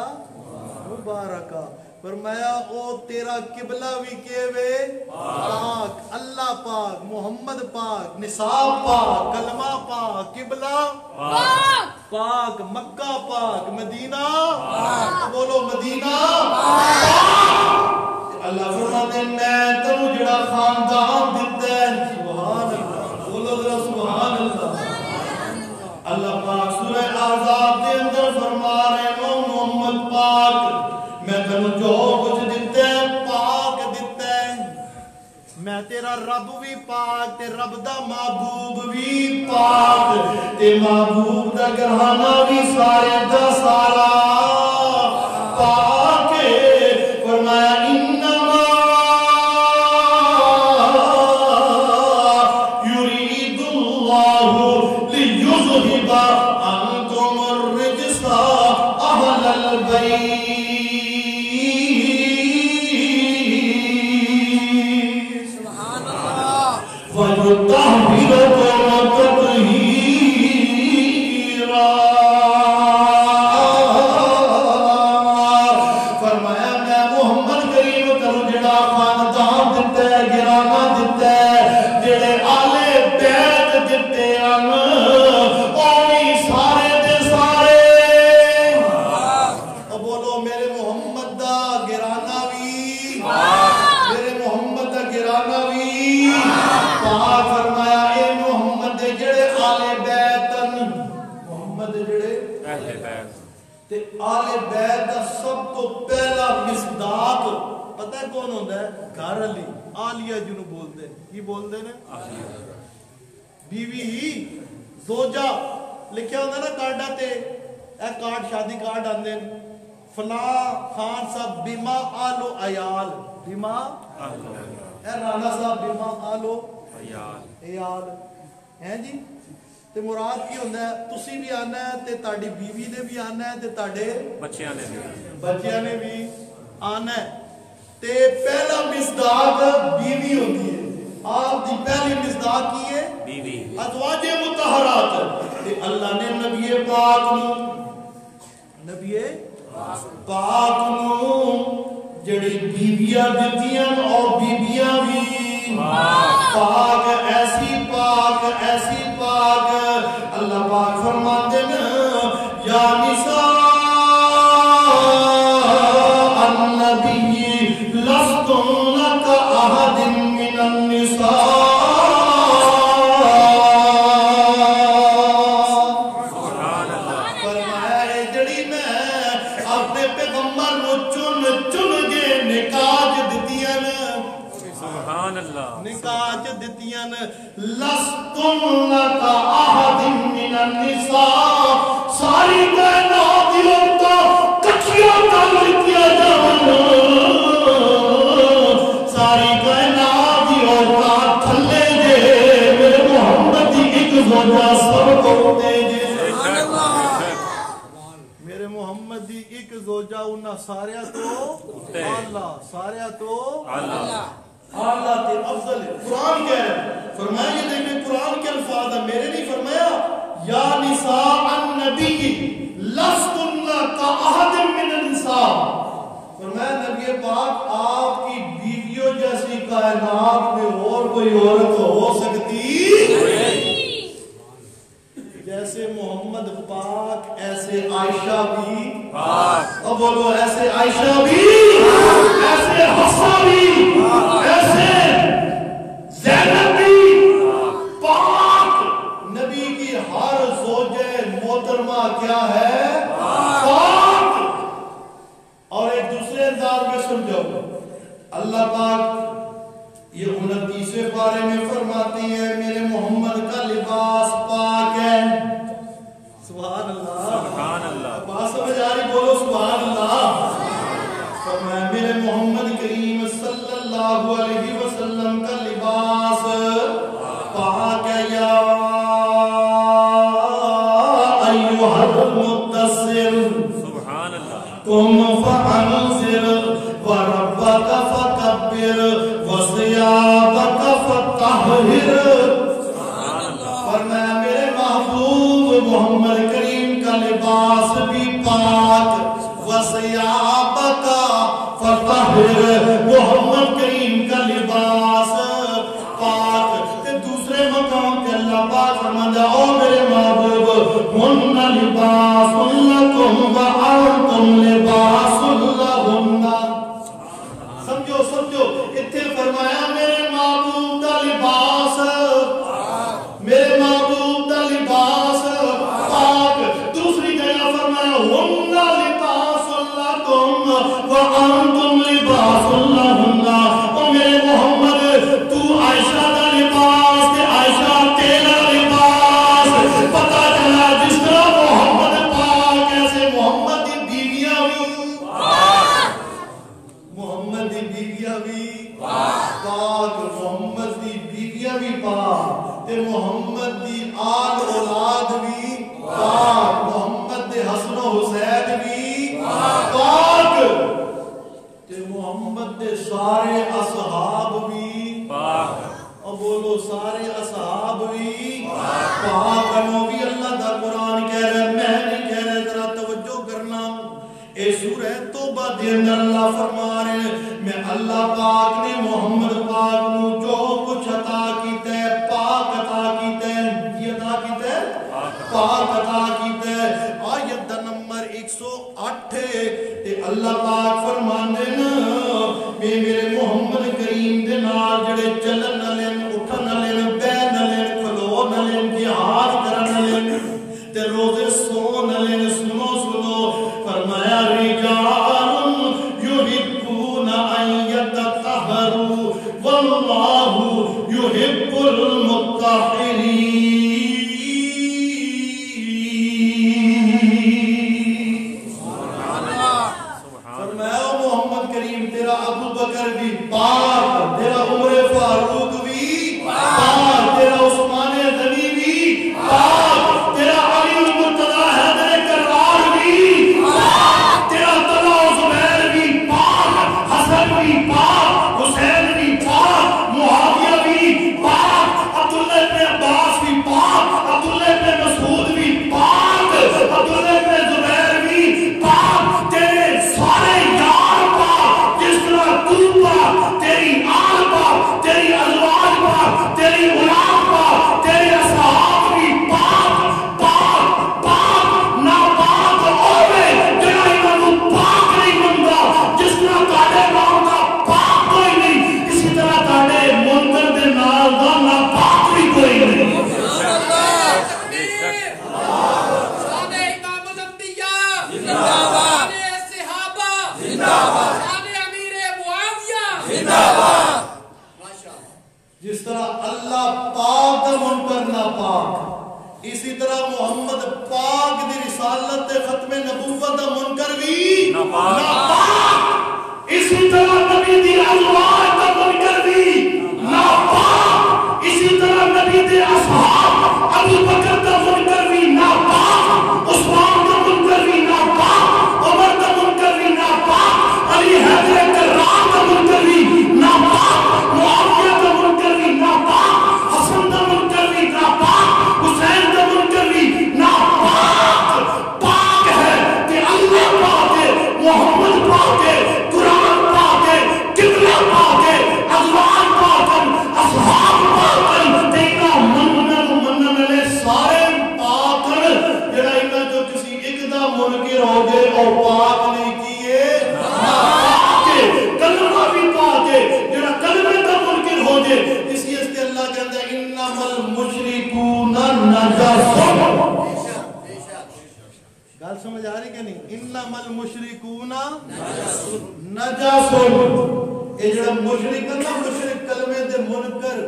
مبارکہ فرمایا او تیرا قبلہ بھی کیوے پاک اللہ پاک محمد پاک نصاب پاک کلمہ پاک قبلہ پاک پاک مکہ پاک مدینہ پاک بولو مدینہ پاک اللہ فرماتے ہیں میں تینوں جڑا خاندان دیتا ہے سبحان اللہ بولو ذرا سبحان اللہ اللہ پاک سورہ احزاب کے اندر فرما رہے ہیں محمد پاک میں تینوں جو کچھ دیتا ہے پاک دیتا ہے میں تیرا رب بھی پاک تے رب دا محبوب بھی پاک تے محبوب دا گھرانہ بھی سارے دا سارا پاک ہے فرمایا انما یرید اللہ لیذہب عنکم الرجس اہل البیت وَيُطَهِّرَكُمْ تَطْهِيرًا فرمایا میں محمد کریم تینوں جڑا خاندان دیتا ہے گھرانہ دیتا ہے جڑے آلے بیت دیتے ہیں او بھی سارے دے سارے بولو میرے محمد دا گھرانہ بھی میرے محمد دا گھرانہ بھی پاک فرمایا اے محمد دے جڑے آل بیتن محمد دے جڑے اہل بیت تے آل بیت دا سب تو پہلا مصداق پتہ ہے کون ہوندا ہے گھر علی آلیہ جنوں بولدے کی بولدے نے بیوی ہی زوجہ لکھیا ہوندا نا کارڈاں تے اے کارڈ شادی کارڈ آندے نے فلاں خان صاحب بیما آلو عیال بیما اے رانا صاحب بیما آلو عیال ہیں جی تے مراد کی ہوندا ہے تسی بھی آنا ہے تے تہاڈی بیوی نے بھی آنا ہے تے تہاڈے بچیاں نے بھی آنا ہے تے پہلا مصداق بیوی ہوتی ہے آپ دی پہلی مصداق کی ہے بیوی ازواج مطہرات تے اللہ نے نبی پاک نو جڑی بیویاں دتیاں اور بیویاں بھی پاک ایسی پاک اللہ پاک فرماتے ہیں یا نساء النبی لستن کأحد من النساء فرمایا جڑی میں اپنے پیغمبر نو چن کے نکاح دتیاں نکاح دتیاں لستن کأحد من النساء ساری کائنات دی عورتاں کٹھیاں کر لتیاں جان ساری کائنات دی عورتاں تھلے دے میرے محمد دی ایک زوجہ سب کو دے دے میرے محمد دی ایک زوجہ انہاں سارے تو اللہ سارے تو اللہ اللہ تے افضل ہے قرآن کہہ رہا ہے فرمایا یہ دیکھیں قرآن کے الفاظ ہے میرے نہیں فرمایا یا نساء النبی لستن کأحد من النساء، فرمایا نبی پاک آپ کی بیویوں جیسی کائنات میں اور کوئی عورت ہو سکتی جیسے محمد پاک ایسے عائشہ بھی پاک، اب بولو ایسے عائشہ بھی، ایسے حفصہ بھی، ایسے زینب بھی پاک، نبی کی ہر زوجہ محترمہ کیا ہے پاک۔ اور ایک دوسرے انداز میں سمجھو، اللہ پاک یہ 29ویں پارے میں فرماتی ہے میرے محمد کا لباس پاک ہے۔ سبحان اللہ، سبحان اللہ، بات سمجھ آ رہی؟ بولو سبحان اللہ۔ فرمایا میرے محمد کریم صلی اللہ علیہ وسلم کا لباس پاک ہے۔ یا ایھا المدثر سبحان اللہ، قم فانذر وربک فکبر وثیابک فطہر۔ فرمایا میرے محبوب محمد کریم کا لباس بھی پاک، وثیابک فطہر، محمد کریم کا لباس پاک۔ تے دوسرے مقام پہ اللہ پاک فرماتا او میرے محبوب ہن لباس لکم وانتم لباس لہن۔ سمجھو سمجھو، اتنے فرمایا میرے محبوب کا لباس، میرے محبوب کا لباس پاک، دوسری جگہ فرمایا ہن لباس لکم وانتم لباس لہن۔ او میرے محمد تو عائشہ کا لباس تے عائشہ تیرا لباس، پتہ چلا جس طرح محمد پاک ایسے محمد کی بیویاں بھی محمد دی بیویاں بھی پاک، محمد دی بیویاں بھی پاک، تے محمد دی آل اولاد بھی پاک، محمد دے حسن و حسین بھی پاک، تے محمد دے سارے اصحاب بھی پاک، اور بولو سارے اصحاب بھی پاک۔ نبی اللہ دا قرآن کہہ رہے، میں نہیں کہہ رہے، ذرا توجہ کرنا۔ اے سورہ توبہ دے اندر اللہ فرما رہے میں اللہ پاک نے محمد پاک نو جو کچھ عطا کیتا ہے پاک عطا کیتا ہے، یہ عطا کیتا ہے پاک عطا کیتا ہے۔ آیت دا نمبر 108 تے اللہ پاک فرماندے نا میرے محمد کریم دے نال جڑے چلن والے اٹھن والے بیٹھن والے کھلون والے جہاد کرن والے تے روزے سون والے سنو سنو، فرمایا رجال یحبون ان یتطہروا واللہ یحب المطہرین۔ فرمایا محمد کریم تیرا ابو بکر بھی پاک، تیرا عمر فاروق بھی پاک، تیرا عثمان غنی بھی پاک، تیرا علی المرتضی حیدر کرار بھی پاک، تیرا طلحہ زبیر بھی پاک، حسن بھی پاک، حسین بھی پاک، معاویہ بھی پاک، عبداللہ بن عباس بھی پاک، عبداللہ بن مسعود بھی پاک، عبداللہ بن زبیر بھی پاک، تیرے سارے یار پاک، جس طرح تو پاک، تیری آل پاک، تیری ازواج پاک، تیری اولاد پاک، تیرے اصحاب بھی پاک پاک پاک، ناپاک ہوئے جنہاں انہوں پاک نہیں منگا، جس طرح تاڑے نام کا پاک کوئی نہیں، اسی طرح تاڑے منکر دے نال دا ناپاک بھی کوئی نہیں۔ جس طرح اللہ پاک دا منکر ناپاک، اسی طرح محمد پاک دی رسالت ختم نبوت دا منکر بھی ناپاک، اسی طرح نبی دی ازواج دا منکر بھی ناپاک، اسی طرح نبی دے اصحاب ابو بکر دا منکر بھی ناپاک، عثمان دا منکر بھی ناپاک، عمر دا منکر بھی ناپاک، علی حیدر کرار دا منکر بھی ناپاک، معاویہ دا منکر بھی ناپاک، حسن دا منکر بھی ناپاک، حسین دا منکر بھی منکر ہو گئے اور پاک نہیں کیے کلمہ بھی پاک ہے جڑا کلمے کا منکر ہو جائے اس لیے اللہ کہتا ہے انما المشرکون نجس. گل سمجھ آ رہی کہ نہیں؟ انما المشرکون نجس. یہ جڑا مشرک ہے نا مشرک کلمے دے منکر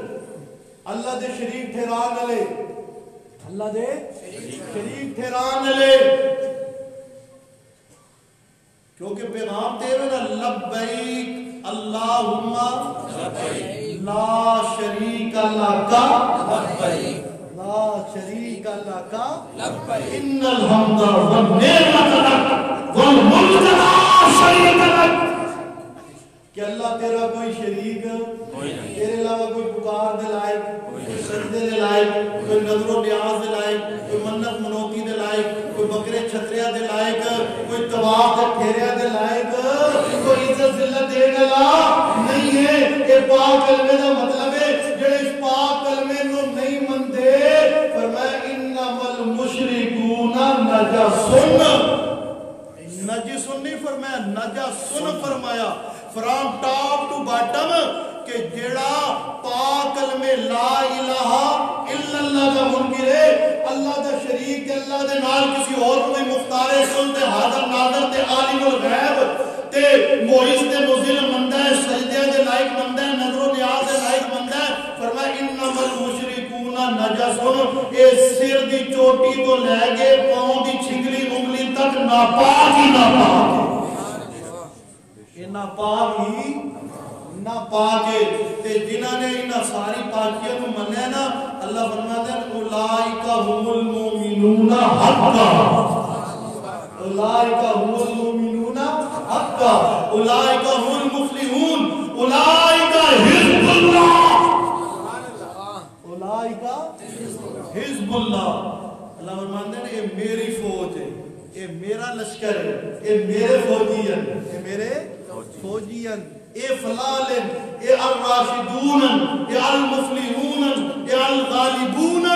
اللہ دے شریک ٹھہران والے اللہ دے شریک ٹھہران والے کیونکہ پیغام دے رہے نا لبیک اللہم لا شریک لک لا شریک لک ان الحمد والنعمت لک والملک لا شریک لک. کہ اللہ تیرا کوئی شریک تیرے علاوہ کوئی پکار دے لائق کوئی سجدے دے لائق کوئی نظر و نیاز دے لائق کوئی منت منوتی دے لائق کوئی بکرے چھتریاں دے لائق کوئی طواف دے پھیریاں دے لائق کوئی عزت ذلت دینے والا نہیں ہے. یہ پاک کلمے دا مطلب ہے جڑے اس پاک کلمے نو نہیں مندے فرمایا انما المشرکون نجس. نجس نہیں فرمایا نجس فرمایا فرام ٹاپ ٹو باٹم کہ جڑا پاک کلمے لا الہ الا اللہ کا منکر ہے اللہ دا شریک اللہ دے نال کسی اور کوئی مختار کل تے حاضر ناظر تے عالم الغیب تے معز تے مذل مندہ ہے سجدے دے لائق مندہ ہے نظر و نیاز دے لائق مندہ ہے. فرمایا انما المشرکون نجس. اے سر دی چوٹی تو لے کے پاؤں دی چھنگلی انگلی تک ناپاک ہی ناپاک ہے. یہ ناپاک ہی ناپاک ہے. تے جنہاں نے انہاں ساری پاکیوں کو منیا نا اللہ فرماتا ہے اولئک هم المؤمنون حقا اولئک هم المؤمنون حقا اولئک هم المفلحون اولئک حزب اللہ اولئک حزب اللہ. اللہ فرماتا ہے یہ میری فوج ہے یہ میرا لشکر ہے یہ میرے فوجی ہیں یہ میرے فوجی ہیں اے فلالن اے الراشدون اے المفلحون اے الغالبون.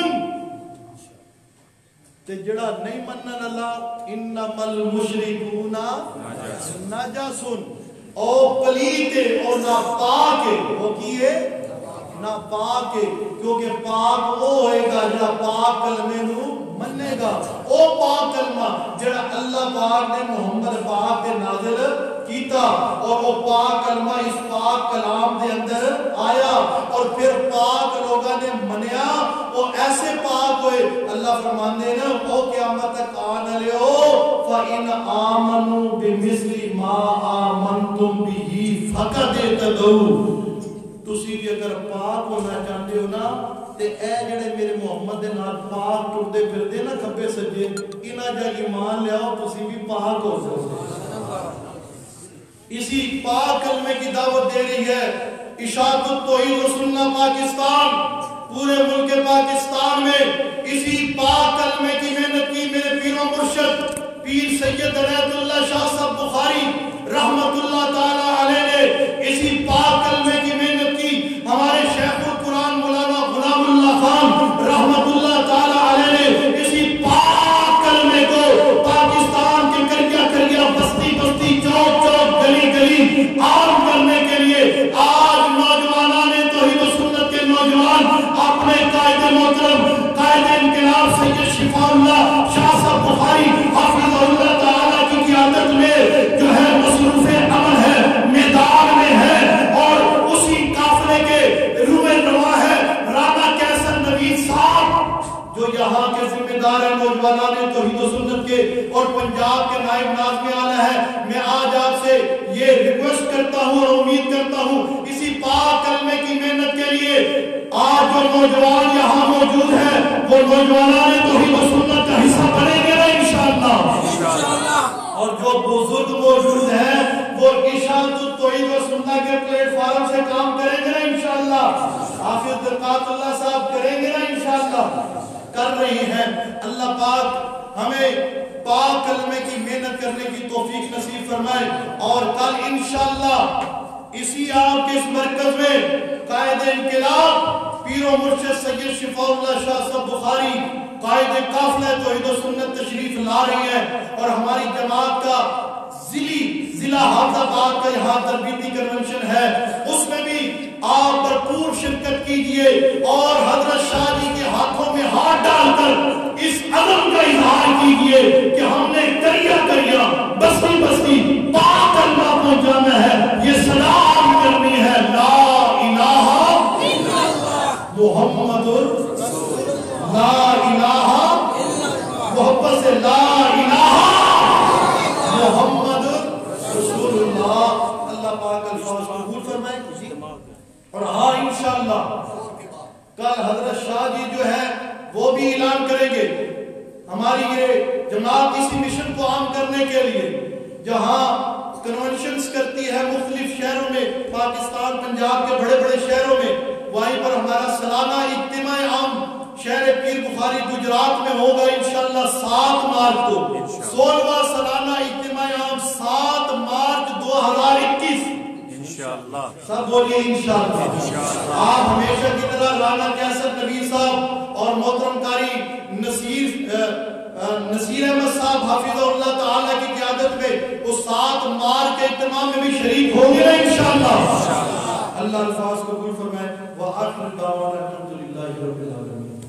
تے جڑا نہیں منن اللہ انما المشرکون نجس او پلیت ہے او ناپاک ہے. وہ کی ہے ناپاک ہے کیونکہ پاک وہ ہوئے گا جڑا پاک کلمے نو مننے گا. او پاک کلمہ جڑا اللہ پاک نے محمد پاک کے نازل کیتا اور وہ پاک کلمہ اس پاک کلام دے اندر آیا اور پھر پاک لوگاں نے منیا وہ ایسے پاک ہوئے. اللہ فرماندے نا او قیامت تک آنے لے ہو فَإِنْ آمَنُوا بِمِثْلِ مَا آمَنْتُمْ بِهِ فَقَدْ اهْتَدَوْا. تسی بھی اگر پاک ہونا چاہتے ہو نا تے اے جڑے میرے محمد دے نال پاک ٹردے پھردے نا کھبے سجے انہاں جا ایمان لے آؤ تسی بھی پاک ہو سکتے. اسی پاک کلمے کی دعوت دے رہی ہے اشاعت التوحید و سنہ پاکستان. پورے ملک پاکستان میں اسی پاک کلمے کی محنت کی میرے پیر و مرشد پیر سید عنایت اللہ شاہ صاحب بخاری رحمت اللہ تعالی علیہ نے اسی پاک کلمے کی محنت کی. ہمارے شیخ القرآن مولانا غلام اللہ خان رحمت اللہ تعالی علیہ نے اسی پاک کلمے کو پاکستان کے کریا کریا بستی بستی چوک چوک گلی گلی عام کرنے کے لیے آج نوجوانان توحید و سنت کے نوجوان اپنے قائد محترم قائد انقلاب سید شفاء اللہ شاہ صاحب بخاری حافظ اللہ تعالی کی قیادت میں جو ہے مصروف عمل ہے میدان میں ہے اور اسی قافلے کے روح نوا ہے رانا کیسر نوید صاحب جو یہاں کے ذمہ دار ہیں نوجوانان توحید و سنت کے اور پنجاب کے نائب ناظم اعلیٰ ہے. میں آج آپ سے یہ ریکویسٹ کرتا ہوں اور امید کرتا ہوں اسی پاک کلمے کی محنت کے لیے آج جو نوجوان یہاں موجود ہیں وہ نوجوانان توحید و سنت کا حصہ بنیں گے نا انشاءاللہ. اور جو بزرگ موجود ہیں وہ اشاعت التوحید و سنت کے پلیٹ فارم سے کام کریں گے نا انشاءاللہ. حافظ درقات اللہ صاحب کریں گے نا انشاءاللہ. کر رہی ہیں. اللہ پاک ہمیں پاک کلمے کی محنت کرنے کی توفیق نصیب فرمائے اور کل انشاءاللہ اسی آپ کے اس مرکز میں قائد انقلاب پیر و مرشد سید شفاء اللہ شاہ صاحب بخاری قائد قافلہ توحید و سنت تشریف لا رہی ہے اور ہماری جماعت کا ضلع حافظ آباد کا یہاں تربیتی کنونشن ہے، اس میں بھی آپ بھرپور شرکت کیجئے اور حضرت شاہ جی کے ہاتھوں میں ہاتھ ڈال کر اس عزم کا اظہار کیجئے کہ ہم نے کریا بستی بستی پاک اللہ کو جانا ہے، یہ سلام کرنی ہے لا الہ الا اللہ محمد لا الہ محبت سے لا الہ محمد رسول اللہ۔ اللہ پاک الفاظ قبول فرمائے۔ اور ہاں انشاءاللہ کل حضرت شاہ جی جو ہے وہ بھی اعلان کریں گے، ہماری یہ جماعت اسی مشن کو عام کرنے کے لیے جہاں کنونشنز کرتی ہے مختلف شہروں میں، پاکستان پنجاب کے بڑے بڑے شہروں میں، وہیں پر ہمارا سالانہ اجتماع عام شہر پیر بخاری گجرات میں ہوگا انشاءاللہ 7 مارچ کو، 16واں سالانہ اجتماع عام 7 مارچ 2021 انشاءاللہ۔ سب بولیے انشاءاللہ۔ آپ ہمیشہ کی طرح رانا کیسر نبی صاحب اور محترم قاری نصیر احمد صاحب حافظ اللہ تعالیٰ کی قیادت میں اس 7 مارچ کے اجتماع میں بھی شریک ہوں گے انشاءاللہ۔ اللہ الفاظ کو قبول فرمائے۔ وآخر دعوانا الحمدللہ رب العالمین۔